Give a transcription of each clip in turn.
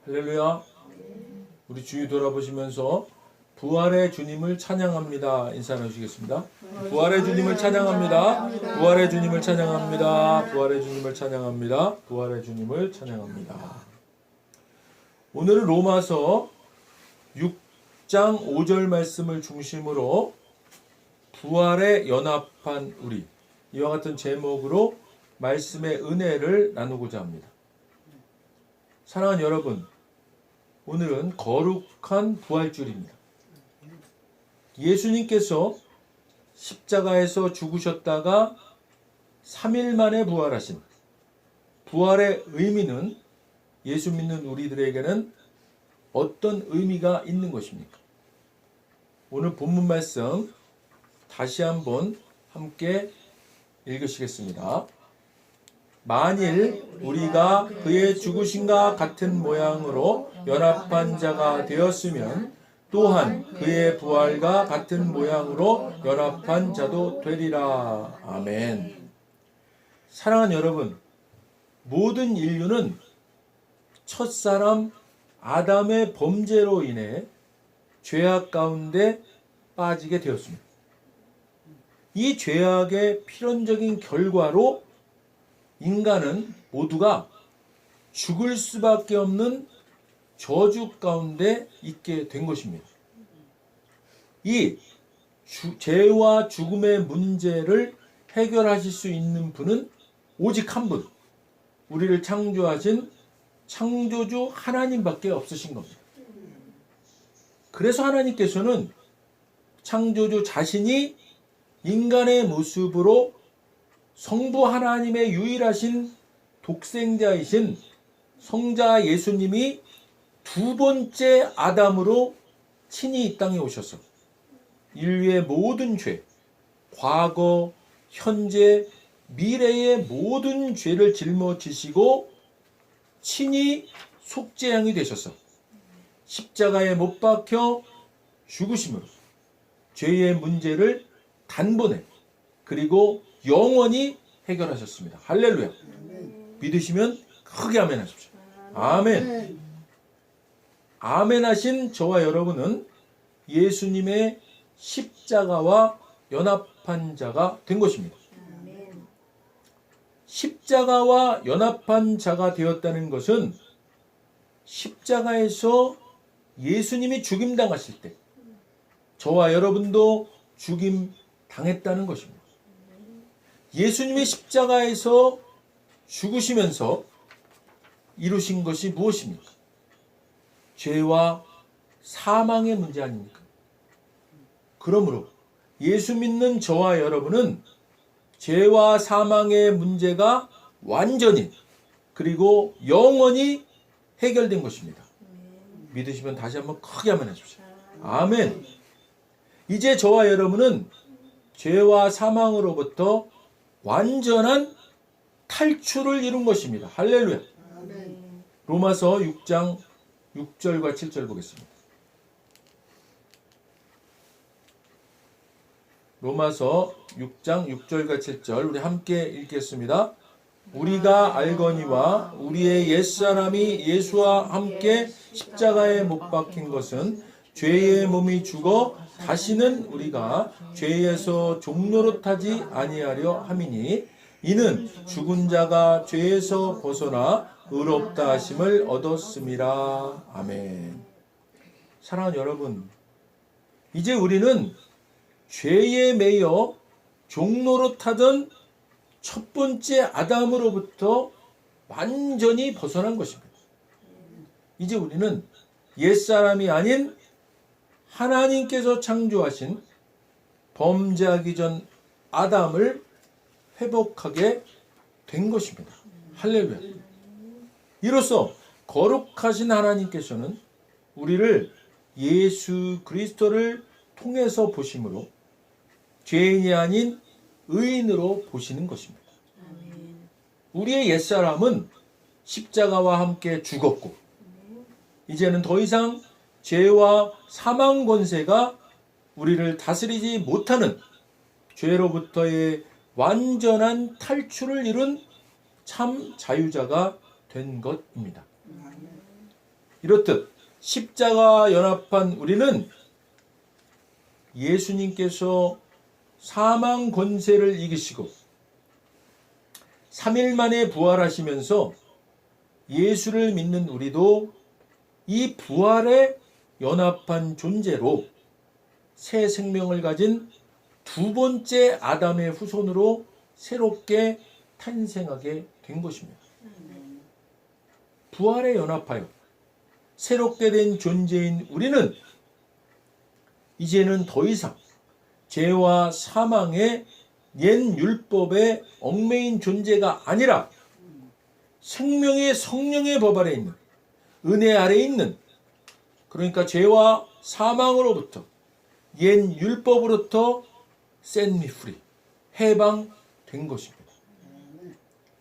할렐루야. 우리 주위 돌아보시면서 부활의 주님을 찬양합니다. 인사 나누시겠습니다. 부활의 주님을 찬양합니다. 부활의 주님을 찬양합니다. 부활의 주님을 찬양합니다. 부활의 주님을 찬양합니다. 오늘은 로마서 6장 5절 말씀을 중심으로 부활에 연합한 우리, 이와 같은 제목으로 말씀의 은혜를 나누고자 합니다. 사랑하는 여러분, 오늘은 거룩한 부활주일입니다. 예수님께서 십자가에서 죽으셨다가 3일 만에 부활하신 부활의 의미는 예수 믿는 우리들에게는 어떤 의미가 있는 것입니까? 오늘 본문 말씀 다시 한번 함께 읽으시겠습니다. 만일 우리가 그의 죽으심과 같은 모양으로 연합한 자가 되었으면 또한 그의 부활과 같은 모양으로 연합한 자도 되리라. 아멘. 사랑하는 여러분, 모든 인류는 첫사람 아담의 범죄로 인해 죄악 가운데 빠지게 되었습니다. 이 죄악의 필연적인 결과로 인간은 모두가 죽을 수밖에 없는 저주 가운데 있게 된 것입니다. 이 죄와 죽음의 문제를 해결하실 수 있는 분은 오직 한 분, 우리를 창조하신 창조주 하나님밖에 없으신 겁니다. 그래서 하나님께서는 창조주 자신이 인간의 모습으로 성부 하나님의 유일하신 독생자이신 성자 예수님이 두 번째 아담으로 친히 이 땅에 오셔서 인류의 모든 죄, 과거, 현재, 미래의 모든 죄를 짊어지시고 친히 속죄양이 되셔서 십자가에 못 박혀 죽으심으로 죄의 문제를 단번에 그리고 영원히 해결하셨습니다. 할렐루야. 믿으시면 크게 아멘 하십시오. 아멘. 아멘 하신 저와 여러분은 예수님의 십자가와 연합한 자가 된 것입니다. 십자가와 연합한 자가 되었다는 것은 십자가에서 예수님이 죽임 당하실 때 저와 여러분도 죽임 당했다는 것입니다. 예수님이 십자가에서 죽으시면서 이루신 것이 무엇입니까? 죄와 사망의 문제 아닙니까? 그러므로 예수 믿는 저와 여러분은 죄와 사망의 문제가 완전히 그리고 영원히 해결된 것입니다. 믿으시면 다시 한번 크게 아멘 하십시오. 아멘. 이제 저와 여러분은 죄와 사망으로부터 완전한 탈출을 이룬 것입니다. 할렐루야. 로마서 6장 6절과 7절 보겠습니다. 로마서 6장 6절과 7절 우리 함께 읽겠습니다. 우리가 알거니와 우리의 옛사람이 예수와 함께 십자가에 못 박힌 것은 죄의 몸이 죽어 다시는 우리가 죄에서 종노릇하지 아니하려 함이니 이는 죽은 자가 죄에서 벗어나 의롭다 하심을 얻었음이라. 아멘. 사랑하는 여러분, 이제 우리는 죄에 매여 종노릇하던 첫 번째 아담으로부터 완전히 벗어난 것입니다. 이제 우리는 옛사람이 아닌 하나님께서 창조하신 범죄하기 전 아담을 회복하게 된 것입니다. 할렐루야. 이로써 거룩하신 하나님께서는 우리를 예수 그리스도를 통해서 보심으로 죄인이 아닌 의인으로 보시는 것입니다. 우리의 옛사람은 십자가와 함께 죽었고 이제는 더 이상 죄와 사망 권세가 우리를 다스리지 못하는 죄로부터의 완전한 탈출을 이룬 참 자유자가 된 것입니다. 이렇듯 십자가 연합한 우리는 예수님께서 사망 권세를 이기시고 3일 만에 부활하시면서 예수를 믿는 우리도 이 부활에 연합한 존재로 새 생명을 가진 두 번째 아담의 후손으로 새롭게 탄생하게 된 것입니다. 부활에 연합하여 새롭게 된 존재인 우리는 이제는 더 이상 죄와 사망의 옛 율법의 얽매인 존재가 아니라 생명의 성령의 법 아래 있는 은혜 아래 있는, 그러니까 죄와 사망으로부터 옛 율법으로부터 set me free, 해방된 것입니다.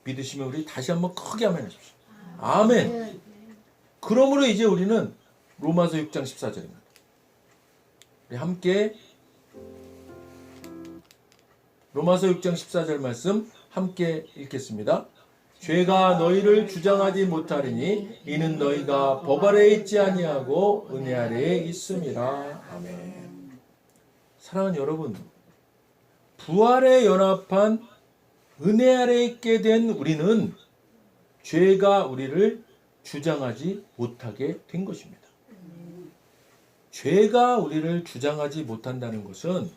믿으시면 우리 다시 한번 크게 아멘 하십시오. 아멘. 그러므로 이제 우리는 로마서 6장 14절입니다. 우리 함께 로마서 6장 14절 말씀 함께 읽겠습니다. 죄가 너희를 주장하지 못하리니 이는 너희가 법 아래에 있지 아니하고 은혜 아래에 있음이라. 아멘. 사랑하는 여러분, 부활에 연합한 은혜 아래에 있게 된 우리는 죄가 우리를 주장하지 못하게 된 것입니다. 죄가 우리를 주장하지 못한다는 것은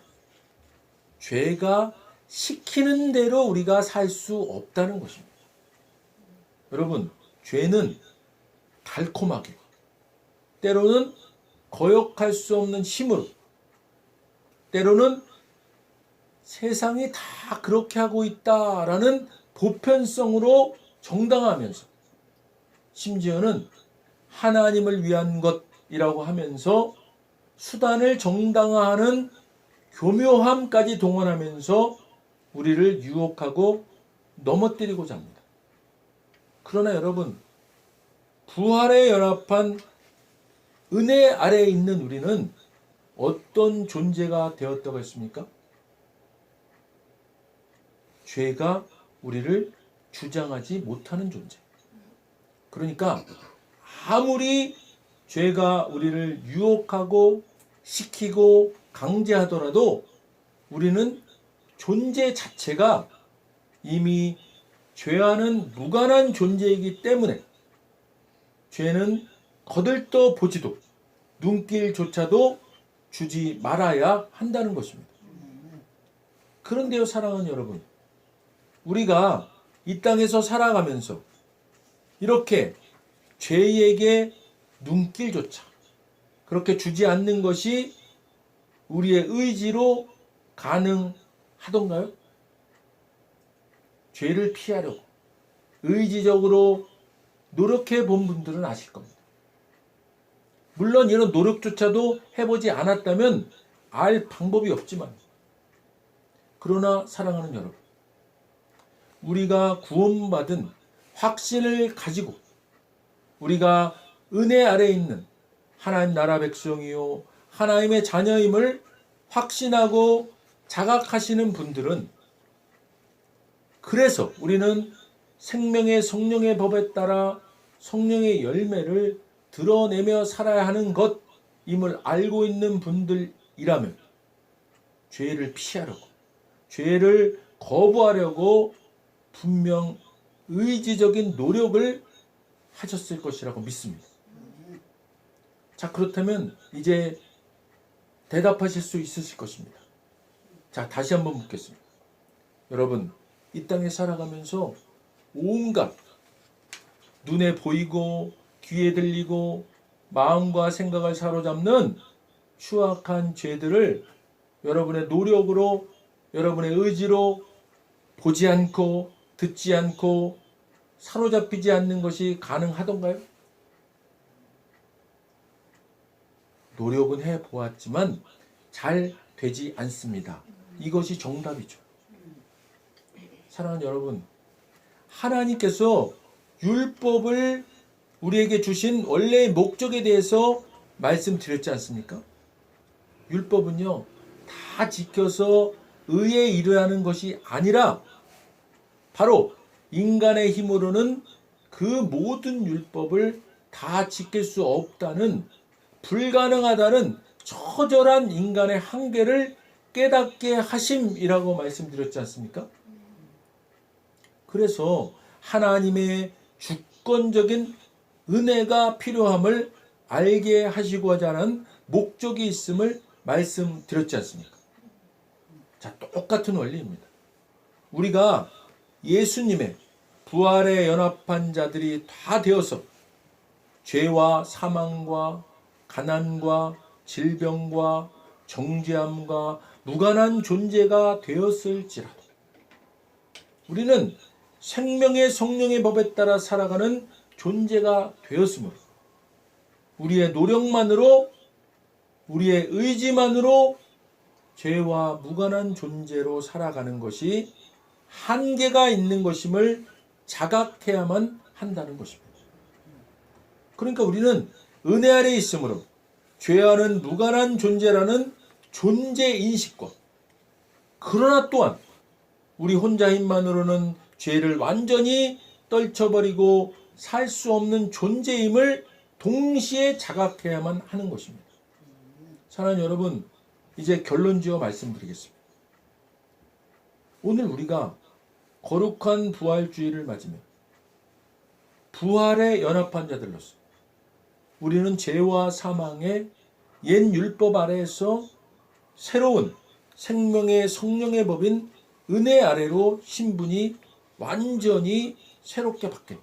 죄가 시키는 대로 우리가 살 수 없다는 것입니다. 여러분, 죄는 달콤하게, 때로는 거역할 수 없는 힘으로, 때로는 세상이 다 그렇게 하고 있다라는 보편성으로 정당화하면서, 심지어는 하나님을 위한 것이라고 하면서 수단을 정당화하는 교묘함까지 동원하면서 우리를 유혹하고 넘어뜨리고자 합니다. 그러나 여러분, 부활에 연합한 은혜 아래에 있는 우리는 어떤 존재가 되었다고 했습니까? 죄가 우리를 주장하지 못하는 존재. 그러니까 아무리 죄가 우리를 유혹하고 시키고 강제하더라도 우리는 존재 자체가 이미 죄와는 무관한 존재이기 때문에 죄는 거들떠 보지도 눈길조차도 주지 말아야 한다는 것입니다. 그런데요, 사랑하는 여러분, 우리가 이 땅에서 살아가면서 이렇게 죄에게 눈길조차 그렇게 주지 않는 것이 우리의 의지로 가능하던가요? 죄를 피하려고 의지적으로 노력해 본 분들은 아실 겁니다. 물론 이런 노력조차도 해보지 않았다면 알 방법이 없지만, 그러나 사랑하는 여러분, 우리가 구원받은 확신을 가지고 우리가 은혜 아래에 있는 하나님 나라 백성이요 하나님의 자녀임을 확신하고 자각하시는 분들은, 그래서 우리는 생명의 성령의 법에 따라 성령의 열매를 드러내며 살아야 하는 것임을 알고 있는 분들이라면 죄를 피하려고, 죄를 거부하려고 분명 의지적인 노력을 하셨을 것이라고 믿습니다. 자, 그렇다면 이제 대답하실 수 있으실 것입니다. 자, 다시 한번 묻겠습니다. 여러분, 이 땅에 살아가면서 온갖 눈에 보이고 귀에 들리고 마음과 생각을 사로잡는 추악한 죄들을 여러분의 노력으로, 여러분의 의지로 보지 않고 듣지 않고 사로잡히지 않는 것이 가능하던가요? 노력은 해보았지만 잘 되지 않습니다. 이것이 정답이죠. 사랑하는 여러분, 하나님께서 율법을 우리에게 주신 원래의 목적에 대해서 말씀드렸지 않습니까? 율법은요, 다 지켜서 의에 이르는 것이 아니라 바로 인간의 힘으로는 그 모든 율법을 다 지킬 수 없다는, 불가능하다는 처절한 인간의 한계를 깨닫게 하심이라고 말씀드렸지 않습니까? 그래서 하나님의 주권적인 은혜가 필요함을 알게 하시고자 하는 목적이 있음을 말씀드렸지 않습니까? 자, 똑같은 원리입니다. 우리가 예수님의 부활에 연합한 자들이 다 되어서 죄와 사망과 가난과 질병과 정죄함과 무관한 존재가 되었을지라도 우리는 생명의 성령의 법에 따라 살아가는 존재가 되었으므로 우리의 노력만으로, 우리의 의지만으로 죄와 무관한 존재로 살아가는 것이 한계가 있는 것임을 자각해야만 한다는 것입니다. 그러니까 우리는 은혜 아래 있으므로 죄와는 무관한 존재라는 존재 인식과, 그러나 또한 우리 혼자 힘만으로는 죄를 완전히 떨쳐버리고 살 수 없는 존재임을 동시에 자각해야만 하는 것입니다. 사랑하는 여러분, 이제 결론지어 말씀드리겠습니다. 오늘 우리가 거룩한 부활주의를 맞으며 부활에 연합한 자들로서 우리는 죄와 사망의 옛 율법 아래에서 새로운 생명의 성령의 법인 은혜 아래로 신분이 완전히 새롭게 바뀐,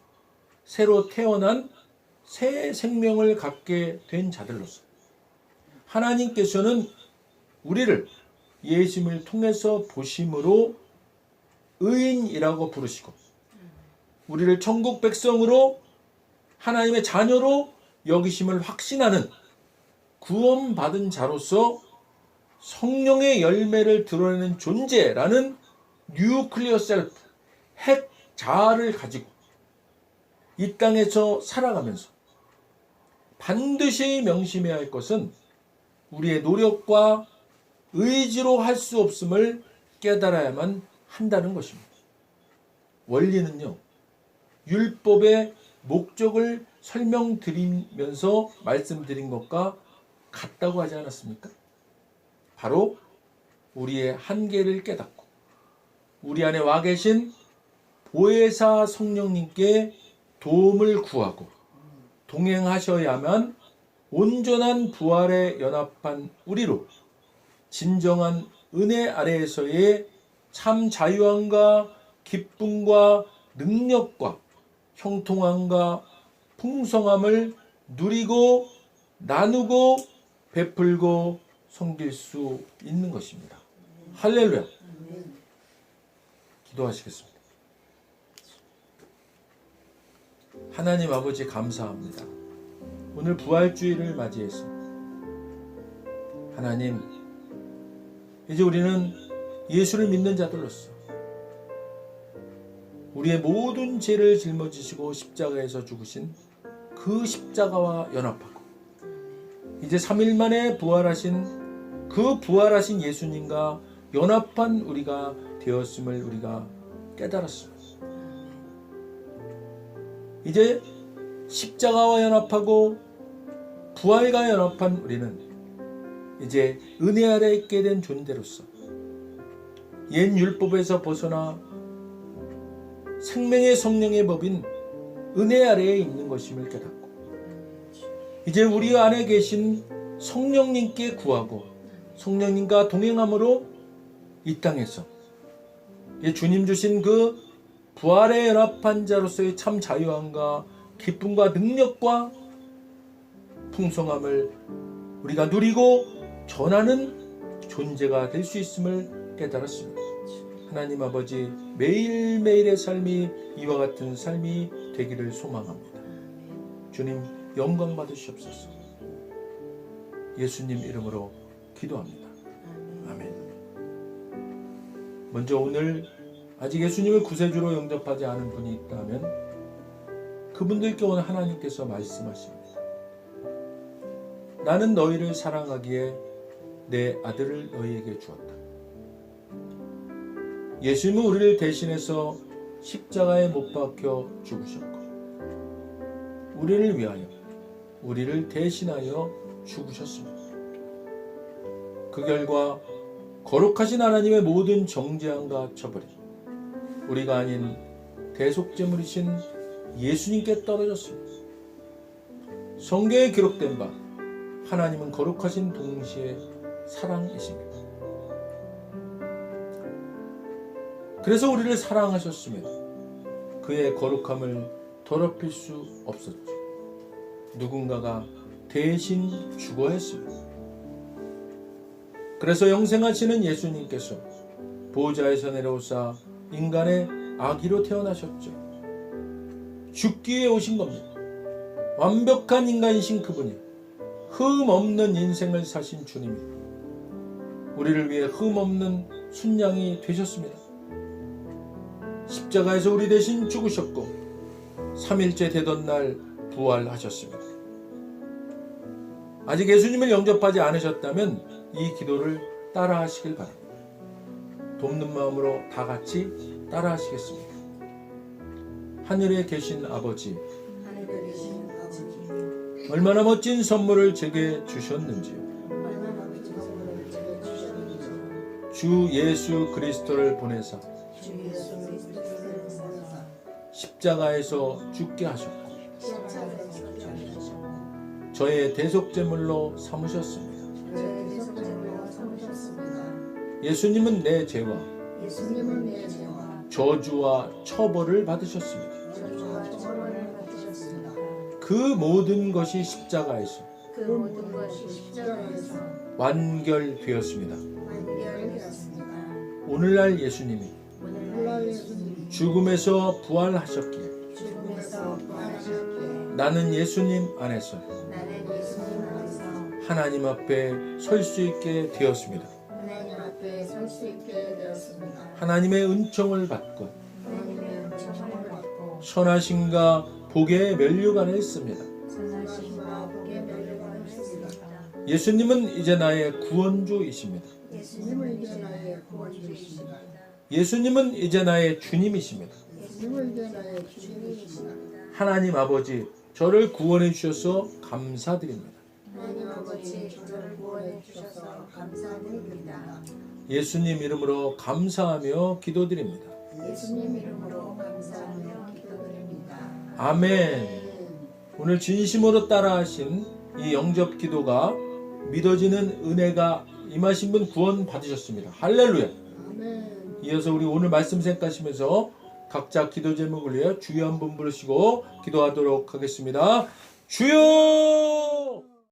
새로 태어난 새 생명을 갖게 된 자들로서 하나님께서는 우리를 예수님을 통해서 보심으로 의인이라고 부르시고 우리를 천국 백성으로 하나님의 자녀로 여기심을 확신하는 구원받은 자로서 성령의 열매를 드러내는 존재라는 뉴클리어 셀프, 핵 자아를 가지고 이 땅에서 살아가면서 반드시 명심해야 할 것은 우리의 노력과 의지로 할 수 없음을 깨달아야만 한다는 것입니다. 원리는요, 율법의 목적을 설명드리면서 말씀드린 것과 같다고 하지 않았습니까? 바로 우리의 한계를 깨닫고 우리 안에 와 계신 보혜사 성령님께 도움을 구하고 동행하셔야만 온전한 부활에 연합한 우리로 진정한 은혜 아래에서의 참 자유함과 기쁨과 능력과 형통함과 풍성함을 누리고 나누고 베풀고 섬길 수 있는 것입니다. 할렐루야. 기도하시겠습니다. 하나님 아버지, 감사합니다. 오늘 부활주의를 맞이해서 하나님, 이제 우리는 예수를 믿는 자들로서 우리의 모든 죄를 짊어지시고 십자가에서 죽으신 그 십자가와 연합하고 이제 3일 만에 부활하신 그 부활하신 예수님과 연합한 우리가 되었음을 우리가 깨달았습니다. 이제 십자가와 연합하고 부활과 연합한 우리는 이제 은혜 아래 있게 된 존재로서 옛 율법에서 벗어나 생명의 성령의 법인 은혜 아래에 있는 것임을 깨닫고 이제 우리 안에 계신 성령님께 구하고 성령님과 동행함으로 이 땅에서 주님 주신 그 부활에 연합한 자로서의 참 자유함과 기쁨과 능력과 풍성함을 우리가 누리고 전하는 존재가 될 수 있음을 깨달았습니다. 하나님 아버지, 매일매일의 삶이 이와 같은 삶이 되기를 소망합니다. 주님, 영광 받으시옵소서. 예수님 이름으로 기도합니다. 아멘. 먼저 오늘 아직 예수님을 구세주로 영접하지 않은 분이 있다면 그분들께 오늘 하나님께서 말씀하십니다. 나는 너희를 사랑하기에 내 아들을 너희에게 주었다. 예수님은 우리를 대신해서 십자가에 못 박혀 죽으셨고 우리를 위하여 우리를 대신하여 죽으셨습니다. 그 결과 거룩하신 하나님의 모든 정죄함과 처벌이 우리가 아닌 대속제물이신 예수님께 떨어졌습니다. 성경에 기록된 바 하나님은 거룩하신 동시에 사랑이십니다. 그래서 우리를 사랑하셨습니다. 그의 거룩함을 더럽힐 수 없었죠. 누군가가 대신 죽어야 했습니다. 그래서 영생하시는 예수님께서 보좌에서 내려오사 인간의 아기로 태어나셨죠. 죽기 위해 오신 겁니다. 완벽한 인간이신 그분이 흠 없는 인생을 사신 주님이 우리를 위해 흠 없는 순양이 되셨습니다. 십자가에서 우리 대신 죽으셨고 3일째 되던 날 부활하셨습니다. 아직 예수님을 영접하지 않으셨다면 이 기도를 따라 하시길 바랍니다. 돕는 마음으로 다 같이 따라 하시겠습니다. 하늘에 계신 아버지, 얼마나 멋진 선물을 제게 주셨는지요. 주 예수 그리스도를 보내사 십자가에서 죽게 하셨고 저의 대속제물로 삼으셨습니다. 예수님은 내 죄와 저주와 처벌을 받으셨습니다. 그 모든 것이 십자가에서 완결되었습니다. 오늘날 예수님이 죽음에서 부활하셨기에 나는 예수님 안에서 하나님 앞에 설 수 있게 되었습니다. 하나님의 은총을 받고 선하심과 복의 면류관을 씁니다. 예수님은 이제 나의 구원주이십니다. 예수님은 이제 나의 주님이십니다. 하나님 아버지, 저를 구원해 주셔서 감사드립니다. 예수님 이름으로 감사하며 기도드립니다. 아멘. 오늘 진심으로 따라하신 이 영접 기도가 믿어지는 은혜가 임하신 분 구원 받으셨습니다. 할렐루야. 이어서 우리 오늘 말씀 생각하시면서 각자 기도 제목을 위해 주여 한 분 부르시고 기도하도록 하겠습니다. 주여!